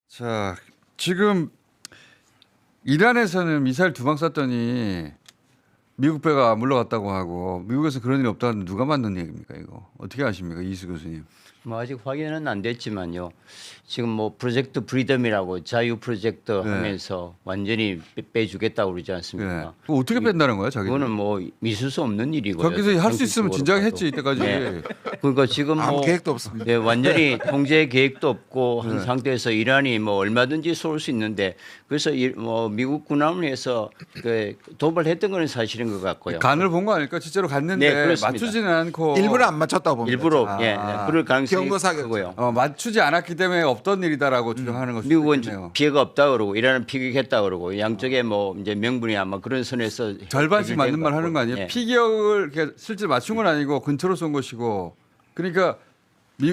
자, 지금 이란에서는 미사일 2방 쐈더니 미국 배가 물러갔다고 하고 미국에서 그런 일이 없다는 누가 만든 얘기입니까 이거? 어떻게 아십니까 이수 교수님? 뭐 아직 확인은 안 됐지만요. 지금 뭐 프로젝트 프리덤이라고 자유 프로젝트 네. 하면서 완전히 빼주겠다고 그러지 않습니까? 네. 그거 어떻게 뺀다는 거야 자기들? 그거는 뭐 있을 수 없는 일이고요. 자기들 할 수 있으면 진작에 했지 이때까지. 네. 그러니까 지금 아무 뭐 계획도 없습니다. 네, 완전히 통제 계획도 없고 한 상태에서 이란이 뭐 얼마든지 쏠 수 있는데 그래서 뭐 미국 군함을 해서 그 도발했던 거는 사실인 것 같고요. 간을 본 거 아닐까? 실제로 갔는데 네, 그렇습니다. 맞추지는 않고 일부러 안 맞췄다고 봅니다. 일부러 아. 예, 그럴 가능성이 경고 사격. 크고요. 맞추지 않았기 때문에 없던 일이다라고 주장하는 것이 미국은 있네요. 피해가 없다 그러고 이란은 피격했다 그러고 양쪽에 뭐 이제 명분이 아마 그런 선에서 절반씩 맞는 해결될 말 것 하는 거 같고. 아니에요? 예. 피격을 이렇게 실제로 맞춘 건 아니고 근처로 쏜 것이고 그러니까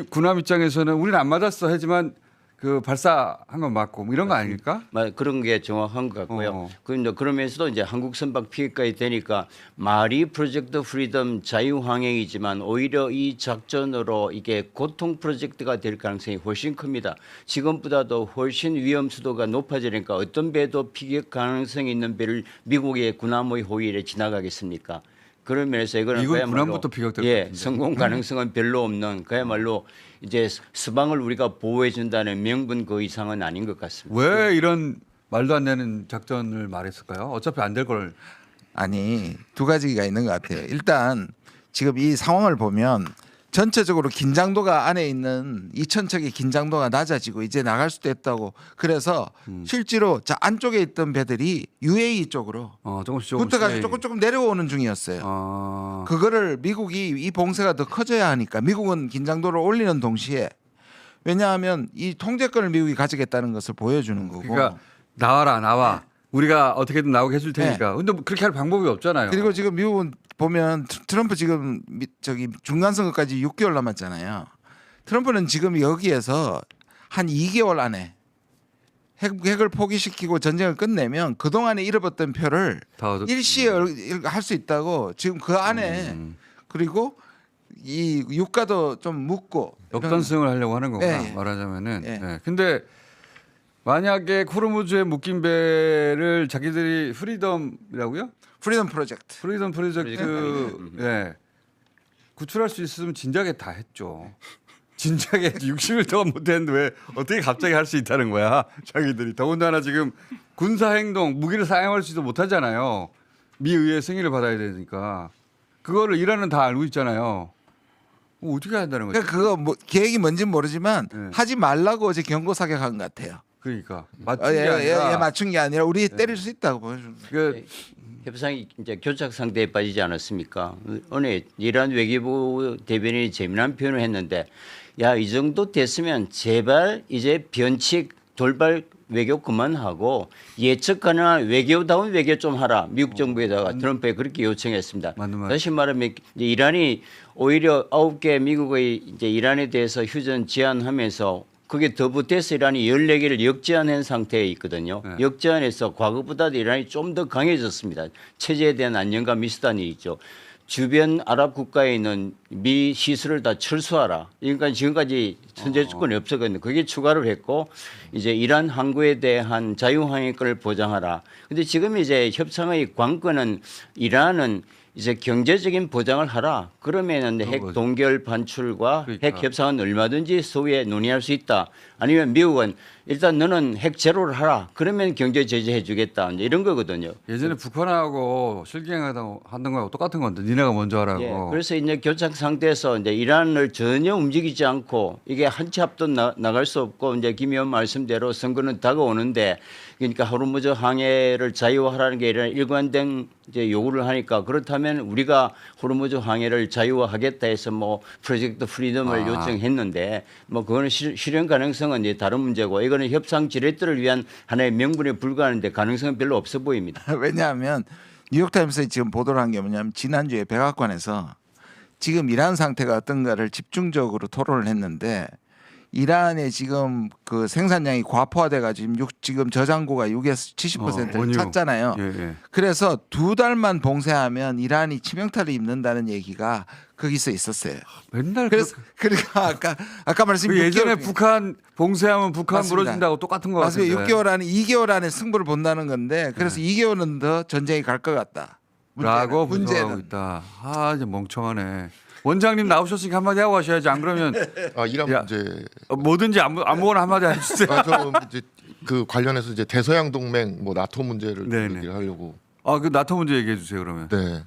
군함 입장에서는 우리는 안 맞았어 하지만 그 발사한 건 맞고 뭐 이런 거 아닐까? 그런 게 정확한 것 같고요. 어. 그러면서도 이제 한국 선박 피해까지 되니까 말이 프로젝트 프리덤 자유항행이지만 오히려 이 작전으로 이게 고통 프로젝트가 될 가능성이 훨씬 큽니다. 지금보다도 훨씬 위험 수도가 높아지니까 어떤 배도 피격 가능성이 있는 배를 미국의 군함의 호위에 지나가겠습니까? 그런 면에서 이거는 미국 그야말로 군함부터 피격될 것 예, 같은데. 성공 가능성은 별로 없는 그야말로 이제 서방을 우리가 보호해 준다는 명분 그 이상은 아닌 것 같습니다. 왜 이런 말도 안 되는 작전을 말했을까요? 어차피 안 될 걸. 아니 두 가지가 있는 것 같아요. 일단 지금 이 상황을 보면 전체적으로 긴장도가 안에 있는 2,000척의 긴장도가 낮아지고 이제 나갈 수도 있다고. 그래서 실제로 자 안쪽에 있던 배들이 UAE 쪽으로 조금씩 붙어가지고 조금 내려오는 중이었어요. 그거를 미국이 이 봉쇄가 더 커져야 하니까 미국은 긴장도를 올리는 동시에 왜냐하면 이 통제권을 미국이 가지겠다는 것을 보여주는 거고. 그러니까 나와라 나와. 우리가 어떻게든 나오게 해줄 테니까. 근데 뭐 그렇게 할 방법이 없잖아요. 그리고 지금 미국은 보면 트럼프 지금 저기 중간 선거까지 6개월 남았잖아요. 트럼프는 지금 여기에서 한 2개월 안에 핵을 포기시키고 전쟁을 끝내면 그 동안에 잃어버렸던 표를 다 얻었- 일시에 할 수 있다고 지금 그 안에 그리고 이 유가도 좀 묻고 역전승을 하려고 하는 거구나 예, 예. 말하자면은. 예. 네. 근데 만약에 호르무즈에 묶인 배를 자기들이 프리덤이라고요? 프리덤 프로젝트. 프리덤 프로젝트 예. 구출할 수 있으면 진작에 다 했죠. 진작에 60일 동안 못했는데 왜 어떻게 갑자기 할 수 있다는 거야 자기들이. 더군다나 지금 군사행동 무기를 사용할지도 못하잖아요. 미 의회 승인을 받아야 되니까. 그거를 이란은 다 알고 있잖아요. 어떻게 한다는 거죠? 그러니까 그거 뭐 계획이 뭔지는 모르지만 네. 하지 말라고 어제 경고 사격한 것 같아요. 그러니까 맞춘 게 아니라 예, 맞춘 게 아니라 우리 때릴 수 있다고 보여주는 거예요. 그 협상이 이제 교착 상태에 빠지지 않았습니까? 오늘 이란 외교부 대변인이 재미난 표현을 했는데, 야, 이 정도 됐으면 제발 이제 변칙 돌발 외교 그만하고 예측 가능한 외교다운 외교 좀 하라. 미국 정부에다가 트럼프에 그렇게 요청했습니다. 맞는 말. 다시 말하면 이제 이란이 오히려 9개 미국의 이제 이란에 대해서 휴전 제안하면서 그게 더 붙어서 이란이 14개를 역제안한 상태에 있거든요. 네. 역제안에서 과거보다도 이란이 좀 더 강해졌습니다. 체제에 대한 안정감 미스단이 있죠. 주변 아랍 국가에 있는 미 시설을 다 철수하라. 그러니까 지금까지 선제 주권이 없었거든요. 그게 추가를 했고 이제 이란 항구에 대한 자유항해권을 보장하라. 근데 지금 이제 협상의 관건은 이란은 이제 경제적인 보장을 하라. 그러면은 핵 동결 반출과 그러니까. 핵 협상은 얼마든지 소위에 논의할 수 있다. 아니면 미국은 일단 너는 핵 제로를 하라. 그러면 경제 제재해 주겠다. 이제 이런 거거든요. 예전에 북한하고 실갱하던 거하고 똑같은 건데 니네가 먼저 하라고. 예, 그래서 이제 교착 상태에서 이제 이란을 전혀 움직이지 않고 이게 한 치 앞도 나갈 수 없고 이제 김 의원 말씀대로 선거는 다가오는데 그러니까 호르무즈 항해를 자유화하라는 게 일관된 이제 요구를 하니까 그렇다면 우리가 호르무즈 항해를 자유화하겠다 해서 뭐 프로젝트 프리덤을 요청했는데 뭐 그거는 실현 가능성은 이제 다른 문제고 이거는 협상 지렛대를 위한 하나의 명분에 불과하는데 가능성은 별로 없어 보입니다. 왜냐하면 뉴욕타임스에 지금 보도를 한 게 뭐냐면 지난주에 백악관에서 지금 이란 상태가 어떤가를 집중적으로 토론을 했는데 이란의 지금 그 생산량이 과포화돼 가지고 지금 저장고가 6에서 70%를 원유. 찼잖아요. 예, 예. 그래서 2달만 봉쇄하면 이란이 치명타를 입는다는 얘기가 거기서 있었어요. 맨날 그래서 그러니까 아까 말씀 그 예전에 6개월 북한 봉쇄하면 북한 맞습니다. 무너진다고 똑같은 거 맞습니다. 같은데. 6개월 안에 2개월 안에 승부를 본다는 건데 그래서 2개월은 더 전쟁이 갈 것 같다. 라고 부정하고 문제는 있다. 아 이제 멍청하네. 원장님 나오셨으니까 한마디 하고 가셔야지. 안 그러면 이란 야, 문제. 뭐든지 아무거나 한마디 해주세요. 저 이제 그 관련해서 이제 대서양 동맹 뭐 나토 문제를 네네. 얘기를 하려고. 그 나토 문제 얘기해 주세요 그러면. 네.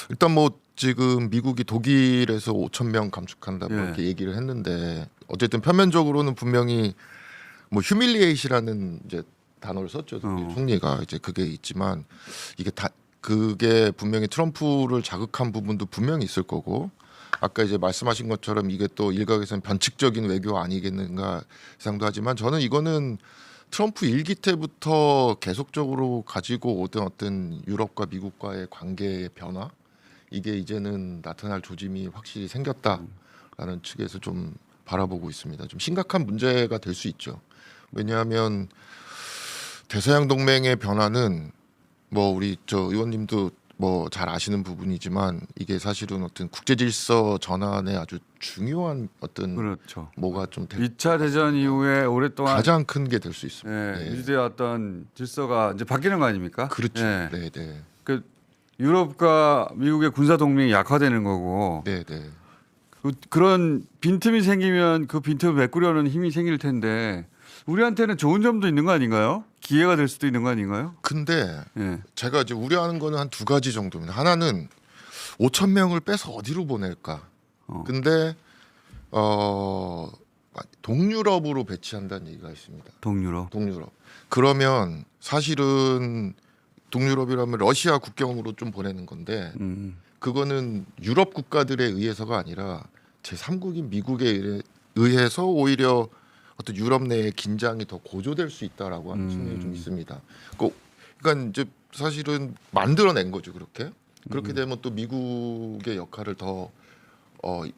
일단 뭐 지금 미국이 독일에서 5천 명 감축한다 뭐 예. 이렇게 얘기를 했는데 어쨌든 표면적으로는 분명히 뭐 휴밀리에이시라는 이제 단어를 썼죠. 독일 총리가 이제 그게 있지만 이게 다 그게 분명히 트럼프를 자극한 부분도 분명히 있을 거고 아까 이제 말씀하신 것처럼 이게 또 일각에서는 변칙적인 외교 아니겠는가 생각도 하지만 저는 이거는 트럼프 일기 때부터 계속적으로 가지고 오던 어떤 유럽과 미국과의 관계의 변화 이게 이제는 나타날 조짐이 확실히 생겼다라는 측에서 좀 바라보고 있습니다. 좀 심각한 문제가 될 수 있죠. 왜냐하면 대서양 동맹의 변화는 뭐 우리 저 의원님도 뭐 잘 아시는 부분이지만 이게 사실은 어떤 국제 질서 전환에 아주 중요한 어떤 그렇죠. 뭐가 좀 2차 대전 이후에 오랫동안 가장 큰 게 될 수 있습니다. 네. 유지되었던 질서가 이제 바뀌는 거 아닙니까? 그렇죠. 예. 네, 네, 그 유럽과 미국의 군사 동맹이 약화되는 거고 네, 네. 그런 빈틈이 생기면 그 빈틈을 메꾸려는 힘이 생길 텐데 우리한테는 좋은 점도 있는 거 아닌가요? 기회가 될 수도 있는 거 아닌가요? 근데 예. 제가 이제 우려하는 거는 한 두 가지 정도입니다. 하나는 5천 명을 빼서 어디로 보낼까? 근데 동유럽으로 배치한다는 얘기가 있습니다. 동유럽. 동유럽. 그러면 사실은 동유럽이라면 러시아 국경으로 좀 보내는 건데 그거는 유럽 국가들에 의해서가 아니라 제3국인 미국에 의해서 오히려 어떤 유럽 내의 긴장이 더 고조될 수 있다라고 하는 측면이 좀 있습니다. 그러니까 이제 사실은 만들어낸 거죠 그렇게 되면 또 미국의 역할을 더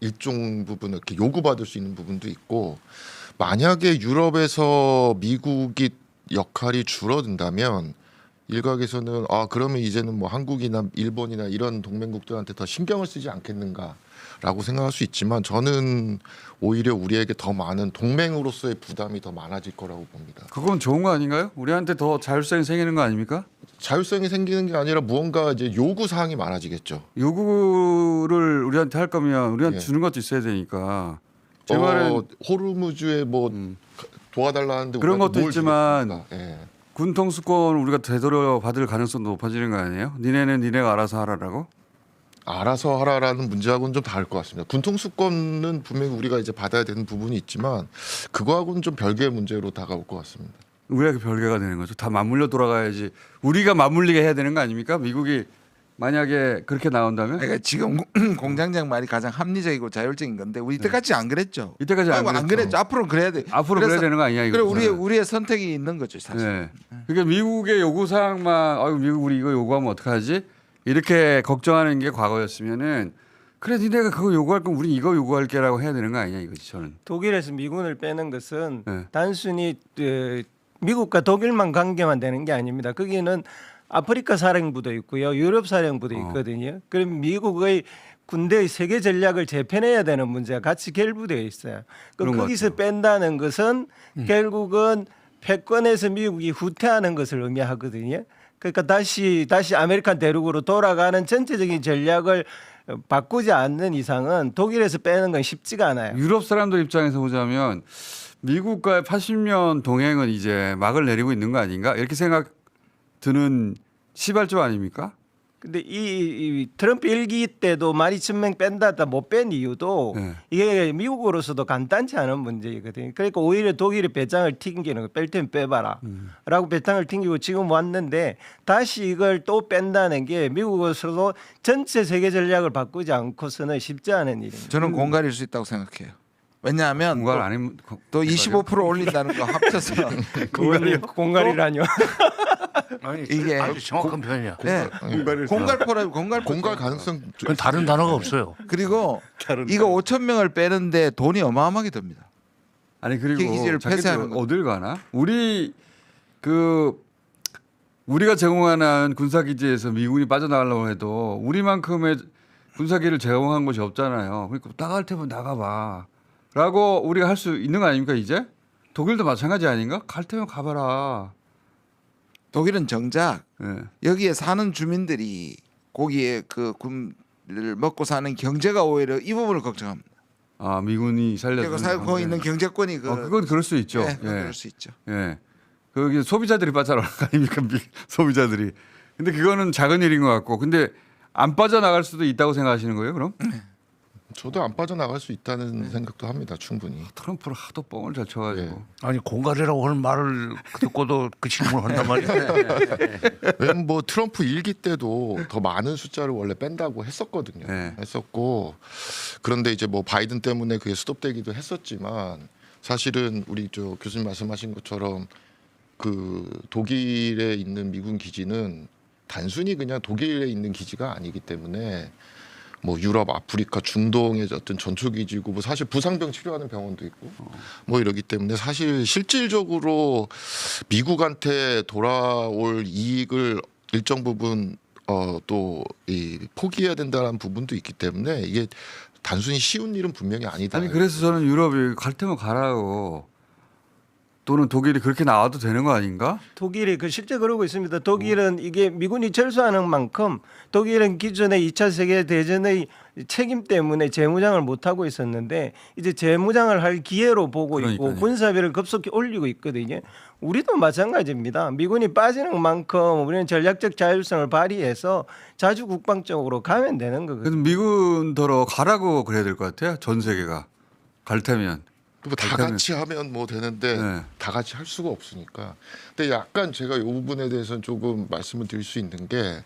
일종 부분 이렇게 요구받을 수 있는 부분도 있고 만약에 유럽에서 미국이 역할이 줄어든다면 일각에서는 그러면 이제는 뭐 한국이나 일본이나 이런 동맹국들한테 더 신경을 쓰지 않겠는가라고 생각할 수 있지만 저는 오히려 우리에게 더 많은 동맹으로서의 부담이 더 많아질 거라고 봅니다. 그건 좋은 거 아닌가요? 우리한테 더 자율성이 생기는 거 아닙니까? 자율성이 생기는 게 아니라 무언가 이제 요구 사항이 많아지겠죠. 요구를 우리한테 할 거면 우리한테 예. 주는 것도 있어야 되니까. 제 말은 호르무즈에 뭐 도와달라는데 그런 우리가 것도 뭘 있지만 주겠습니까? 예. 군 통수권 우리가 되돌려 받을 가능성도 높아지는 거 아니에요? 니네는 니네가 알아서 하라라고? 알아서 하라라는 문제하고는 좀 다를 것 같습니다. 군통수권은 분명히 우리가 이제 받아야 되는 부분이 있지만 그거하고는 좀 별개의 문제로 다가올 것 같습니다. 우리가 별개가 되는 거죠. 다 맞물려 돌아가야지. 우리가 맞물리게 해야 되는 거 아닙니까? 미국이 만약에 그렇게 나온다면 그러니까 지금 공장장 말이 가장 합리적이고 자율적인 건데 우리 이때까지 안 그랬죠. 이때까지 안 안 그랬죠. 그랬죠. 앞으로는 그래야 돼. 앞으로 그래야 되는 거 아니야 이거? 그래 우리의 선택이 있는 거죠 사실. 네. 그러니까 미국의 요구 사항만 미국 우리 이거 요구하면 어떡하지? 이렇게 걱정하는 게 과거였으면은 그래 니네가 그거 요구할 거면 우리 이거 요구할게라고 해야 되는 거 아니냐 이거지 저는. 독일에서 미군을 빼는 것은 네. 단순히 미국과 독일만 관계만 되는 게 아닙니다. 거기는 아프리카 사령부도 있고요, 유럽 사령부도 있거든요. 그럼 미국의 군대의 세계 전략을 재편해야 되는 문제가 같이 결부되어 있어요. 그런 것 거기서 같아요. 뺀다는 것은 결국은 패권에서 미국이 후퇴하는 것을 의미하거든요. 그러니까 다시 아메리칸 대륙으로 돌아가는 전체적인 전략을 바꾸지 않는 이상은 독일에서 빼는 건 쉽지가 않아요. 유럽 사람들 입장에서 보자면 미국과의 80년 동행은 이제 막을 내리고 있는 거 아닌가 이렇게 생각 드는 시발점 아닙니까? 근데 이 트럼프 일기 때도 12,000명 뺀다 못 뺀 이유도 네. 이게 미국으로서도 간단치 않은 문제이거든요. 그러니까 오히려 독일이 배짱을 튕기는 거, 뺄 테면 빼봐라 라고 배짱을 튕기고 지금 왔는데 다시 이걸 또 뺀다는 게 미국으로서도 전체 세계 전략을 바꾸지 않고서는 쉽지 않은 일입니다. 저는 공갈일 수 있다고 생각해요. 왜냐하면 공갈 아니면 또 25% 올린다는 거 합쳐서 공갈이라뇨. 아니, 이게 아주 정확한 표현이야. 네. 공갈포라고 공갈 공갈 가능성 그건 다른 단어가 없어요. 그리고 이거 5천 명을 빼는데 돈이 어마어마하게 듭니다. 아니 그리고 기지를 자기들 폐쇄하는 거. 어딜 가나? 우리가 제공하는 군사 기지에서 미군이 빠져나가려고 해도 우리만큼의 군사기를 제공한 곳이 없잖아요. 그러니까 나갈 테면 나가봐라고 우리가 할 수 있는 거 아닙니까 이제? 독일도 마찬가지 아닌가? 갈 테면 가봐라. 독일은 정작 예. 여기에 사는 주민들이 거기에 그 군을 먹고 사는 경제가 오히려 이 부분을 걱정합니다. 아 미군이 그리고 살려주는 살고 관계. 있는 경제권이 그건 그럴 수 있죠. 네, 그건 예. 그럴 수 있죠. 예. 거기 소비자들이 빠져나갈 거 아닙니까? 소비자들이. 근데 그거는 작은 일인 것 같고. 근데 안 빠져나갈 수도 있다고 생각하시는 거예요, 그럼? 저도 안 빠져나갈 수 있다는 생각도 합니다. 충분히. 트럼프를 하도 뻥을 잘 쳐가지고. 예. 아니 공갈이라고 하는 말을 듣고도 그 질문을 한단 말이야. 왜냐면 뭐 트럼프 일기 때도 더 많은 숫자를 원래 뺀다고 했었거든요. 네. 했었고 그런데 이제 뭐 바이든 때문에 그게 스톱되기도 했었지만 사실은 우리 저 교수님 말씀하신 것처럼 그 독일에 있는 미군 기지는 단순히 그냥 독일에 있는 기지가 아니기 때문에 뭐 유럽, 아프리카, 중동의 어떤 전초 기지고 뭐 사실 부상병 치료하는 병원도 있고 뭐 이러기 때문에 사실 실질적으로 미국한테 돌아올 이익을 일정 부분 또 이 포기해야 된다는 부분도 있기 때문에 이게 단순히 쉬운 일은 분명히 아니다. 아니 그래서 저는 유럽이 갈 테면 가라고 또는 독일이 그렇게 나와도 되는 거 아닌가? 독일이 그 실제 그러고 있습니다. 독일은 이게 미군이 철수하는 만큼 독일은 기존의 2차 세계 대전의 책임 때문에 재무장을 못 하고 있었는데 이제 재무장을 할 기회로 보고 있고 그러니까요. 군사비를 급속히 올리고 있거든요. 우리도 마찬가지입니다. 미군이 빠지는 만큼 우리는 전략적 자율성을 발휘해서 자주 국방적으로 가면 되는 거거든요. 그래서 미군더러 가라고 그래야 될 것 같아요. 전 세계가 갈 테면. 다 같이 하면 뭐 되는데 네. 다 같이 할 수가 없으니까. 근데 약간 제가 이 부분에 대해서는 조금 말씀을 드릴 수 있는 게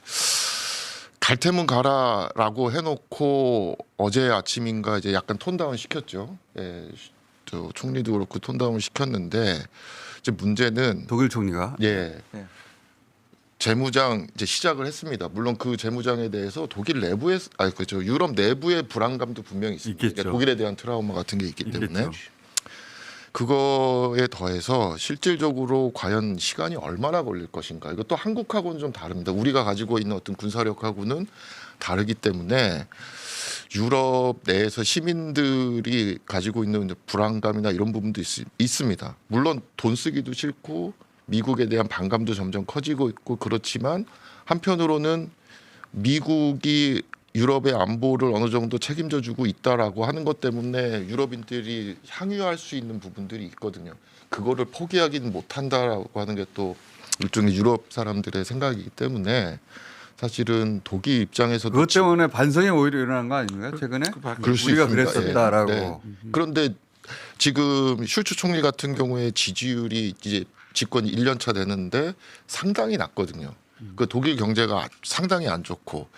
갈 테면 가라라고 해놓고 어제 아침인가 이제 약간 톤다운 시켰죠. 예, 저 총리도 그렇고 톤다운 시켰는데 이제 문제는 독일 총리가 예. 네. 재무장 이제 시작을 했습니다. 물론 그 재무장에 대해서 독일 내부에 그죠 유럽 내부의 불안감도 분명히 있습니다. 있겠죠. 독일에 대한 트라우마 같은 게 있기 때문에 있겠죠. 그거에 더해서 실질적으로 과연 시간이 얼마나 걸릴 것인가. 이것도 한국하고는 좀 다릅니다. 우리가 가지고 있는 어떤 군사력하고는 다르기 때문에 유럽 내에서 시민들이 가지고 있는 불안감이나 이런 부분도 있습니다. 물론 돈 쓰기도 싫고 미국에 대한 반감도 점점 커지고 있고 그렇지만 한편으로는 미국이 유럽의 안보를 어느 정도 책임져 주고 있다라고 하는 것 때문에 유럽인들이 향유할 수 있는 부분들이 있거든요. 그거를 포기하기는 못한다라고 하는 게 또 일종의 유럽 사람들의 생각이기 때문에 사실은 독일 입장에서도 그것 때문에 반성이 오히려 일어난 거 아닙니까? 최근에 그럴 수 우리가 있습니다. 그랬었다라고. 예, 네. 그런데 지금 슐츠 총리 같은 경우에 지지율이 이제 집권 1년 차 되는데 상당히 낮거든요. 그 독일 경제가 상당히 안 좋고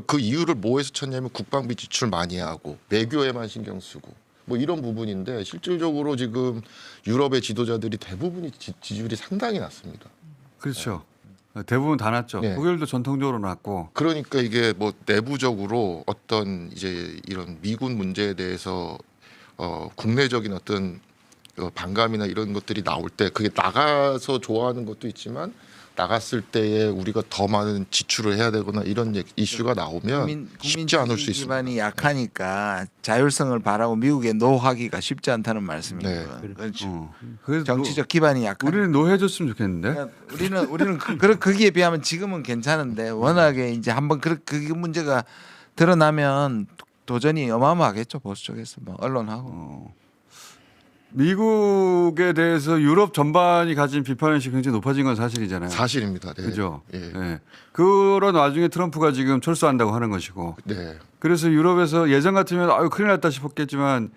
그 이유를 뭐에서 찾냐면 국방비 지출 많이 하고 외교에만 신경 쓰고 뭐 이런 부분인데 실질적으로 지금 유럽의 지도자들이 대부분이 지지율이 상당히 낮습니다. 그렇죠. 대부분 다 났죠. 네. 독일도 전통적으로 났고. 그러니까 이게 뭐 내부적으로 어떤 이제 이런 미군 문제에 대해서 국내적인 어떤 반감이나 이런 것들이 나올 때 그게 나가서 좋아하는 것도 있지만 나갔을 때에 우리가 더 많은 지출을 해야 되거나 이런 이슈가 나오면 쉽지 않을 수 있습니다. 기반이 약하니까 자율성을 바라고 미국에 노하기가 쉽지 않다는 말씀이에요. 네. 그렇죠. 그래서 정치적 기반이 약한. 우리는 노해줬으면 좋겠는데. 그러니까 우리는 거기에 비하면 지금은 괜찮은데 워낙에 이제 한번 그 문제가 드러나면 도전이 어마어마하겠죠 보수 쪽에서 뭐 언론하고. 미국에 대해서 유럽 전반이 가진 비판의식이 굉장히 높아진 건 사실이잖아요. 사실입니다. 네. 그죠? 예. 예. 그런 와중에 트럼프가 지금 철수한다고 하는 것이고. 네. 그래서 유럽에서 예전 같으면 아유 큰일 났다 싶었겠지만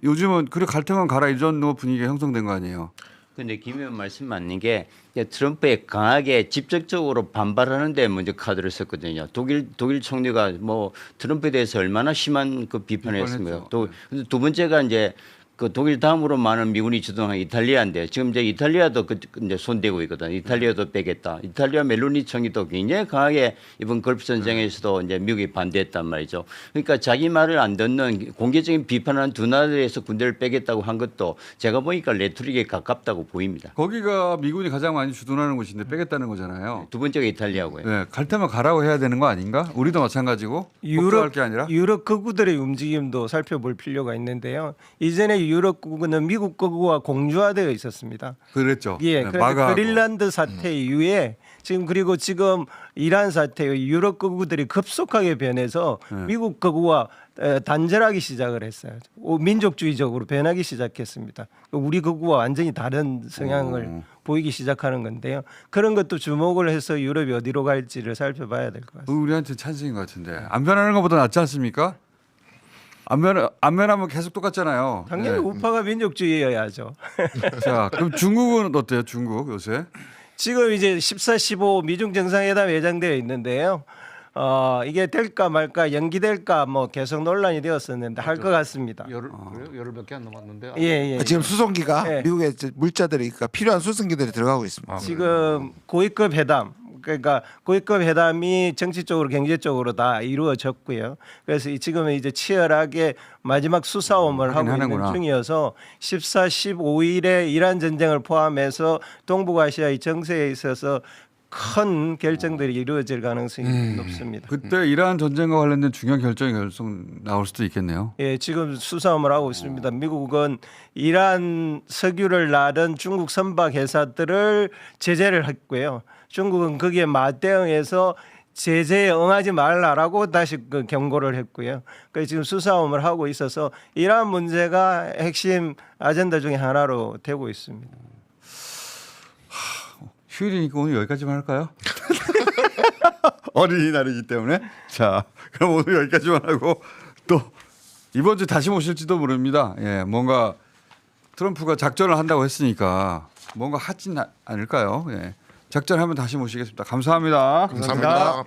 요즘은 그래 갈 테면 가라 이런 분위기가 형성된 거 아니에요. 근데 김 의원 말씀 맞는 게 트럼프에 강하게 직접적으로 반발하는 데 먼저 카드를 썼거든요. 독일 총리가 뭐 트럼프에 대해서 얼마나 심한 그 비판을 했습니다. 비판했죠. 두 번째가 이제 그 독일 다음으로 많은 미군이 주둔한 이탈리아인데 지금 이제 이탈리아도 이제 손대고 있거든. 이탈리아도 빼겠다. 이탈리아 멜로니 총리도 굉장히 강하게 이번 걸프 전쟁에서도 이제 미국이 반대했단 말이죠. 그러니까 자기 말을 안 듣는 공개적인 비판하는 두 나라에서 군대를 빼겠다고 한 것도 제가 보니까 레토릭에 가깝다고 보입니다. 거기가 미군이 가장 많이 주둔하는 곳인데 빼겠다는 거잖아요. 두 번째가 이탈리아고요. 네, 갈 때만 가라고 해야 되는 거 아닌가? 우리도 마찬가지고 걱정할 게 아니라. 유럽 거구들의 움직임도 살펴볼 필요가 있는데요. 이전에 유럽 거구는 미국 거구와 공조화되어 있었습니다. 그랬죠. 예, 네, 그래서 마가하고. 그린란드 사태 이후에 지금 그리고 지금 이란 사태 유럽 거구들이 급속하게 변해서 미국 거구와 단절하기 시작을 했어요. 민족주의적으로 변하기 시작했습니다. 우리 거구와 완전히 다른 성향을 보이기 시작하는 건데요. 그런 것도 주목을 해서 유럽이 어디로 갈지를 살펴봐야 될 것 같습니다. 우리한테 찬스인 것 같은데 안 변하는 것보다 낫지 않습니까? 안 변하면 계속 똑같잖아요. 당연히 네. 우파가 민족주의여야죠. 자, 그럼 중국은 어때요? 중국 요새? 지금 이제 14, 15 미중 정상회담 예정되어 있는데요. 이게 될까 말까 연기될까 뭐 계속 논란이 되었었는데 할 것 같습니다. 열흘밖에 안 남았는데. 예. 지금 수송기가 예. 미국의 물자들이 그러니까 필요한 수송기들이 들어가고 있습니다. 지금 고위급 회담 그러니까 고위급 회담이 정치적으로 경제적으로 다 이루어졌고요. 그래서 지금은 이제 치열하게 마지막 수싸움을 하고 있는 하는구나. 중이어서 14, 15일에 이란 전쟁을 포함해서 동북아시아의 정세에 있어서 큰 결정들이 이루어질 가능성이 높습니다. 그때 이란 전쟁과 관련된 중요한 결정이 나올 수도 있겠네요. 예, 지금 수싸움을 하고 있습니다. 미국은 이란 석유를 나른 중국 선박 회사들을 제재를 했고요. 중국은 거기에 맞대응해서 제재에 응하지 말라라고 다시 그 경고를 했고요. 그래서 지금 수싸움을 하고 있어서 이란 문제가 핵심 아젠다 중에 하나로 되고 있습니다. 휴일이니까 오늘 여기까지만 할까요? 어린이날이기 때문에. 자, 그럼 오늘 여기까지만 하고 또 이번 주 다시 모실지도 모릅니다. 예, 뭔가 트럼프가 작전을 한다고 했으니까 뭔가 하진 않을까요? 예. 작전하면 다시 모시겠습니다. 감사합니다. 감사합니다.